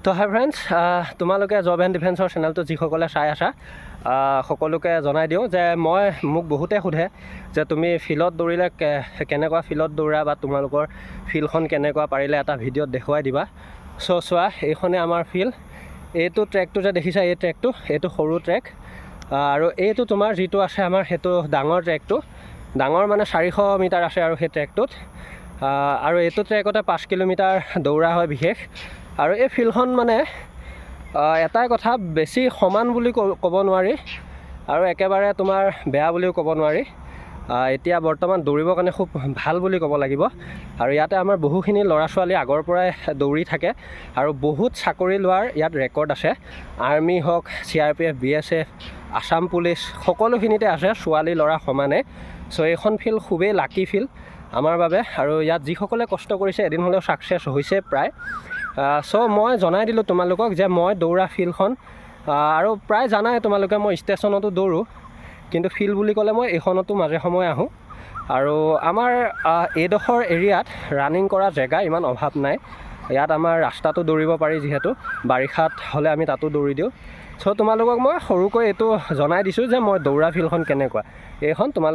তো হাই ফ্ৰেণ্ডছ, তোমালোকে job and ডিফেন্সৰ চেনেলটো যিসকলে চাই আছা সকলোকে জনাই দিওঁ যে মোক বহুতে সোধে যে তুমি ফিল্ডত দৌৰিলে কেনেকুৱা ফিল্ডত দৌৰা বা তোমালোকৰ ফিল্ডখন কেনেকুৱা, পাৰিলে এটা ভিডিঅ'ত দেখুৱাই দিবা। চোৱা, এইখনে আমাৰ ফিল্ড। এইটো ট্ৰেকটো যে দেখিছা, এই ট্ৰেকটো এইটো সৰু ট্ৰেক, আৰু এইটো তোমাৰ যিটো আছে আমাৰ সেইটো ডাঙৰ ট্ৰেকটো, ডাঙৰ মানে 400 মিটাৰ আছে আৰু সেই ট্ৰেকটোত। আৰু এইটো ট্ৰেকতে 5 কিলোমিটাৰ দৌৰা হয় বিশেষ। আৰু এই ফিল্ডখন মানে এটাই কথা, বেছি সমান বুলি ক'ব নোৱাৰি আৰু একেবাৰে তোমাৰ বেয়া বুলিও ক'ব নোৱাৰি। এতিয়া বৰ্তমান দৌৰিবৰ কাৰণে খুব ভাল বুলি ক'ব লাগিব। আৰু ইয়াতে আমাৰ বহুখিনি ল'ৰা ছোৱালী আগৰ পৰাই দৌৰি থাকে আৰু বহুত চাকৰি লোৱাৰ ইয়াত ৰেকৰ্ড আছে। আৰ্মি হওক, CRPF, BSF, আছাম পুলিচ, সকলোখিনিতে আছে ছোৱালী ল'ৰা সমানে। চ' এইখন ফিল্ড খুবেই লাকি ফিল্ড আমাৰ বাবে, আৰু ইয়াত যিসকলে কষ্ট কৰিছে এদিন হ'লেও ছাকচেছ হৈছে প্ৰায়। চ' মই জনাই দিলোঁ তোমালোকক যে মই দৌৰা ফিল্ডখন, আৰু প্ৰায় জানাই তোমালোকে মই ষ্টেচনতো দৌৰোঁ, কিন্তু ফিল্ড বুলি ক'লে মই এইখনতো মাজে সময়ে আহোঁ। আৰু আমাৰ এইডোখৰ এৰিয়াত ৰানিং কৰা জেগা ইমান অভাৱ নাই। ইয়াত আমাৰ ৰাস্তাটো দৌৰিব পাৰি, যিহেতু বাৰিষাত হ'লে আমি তাতো দৌৰি দিওঁ। চ' তোমালোকক মই সৰুকৈ এইটো জনাই দিছোঁ যে মই দৌৰা ফিল্ডখন কেনেকুৱা। এইখন তোমালোক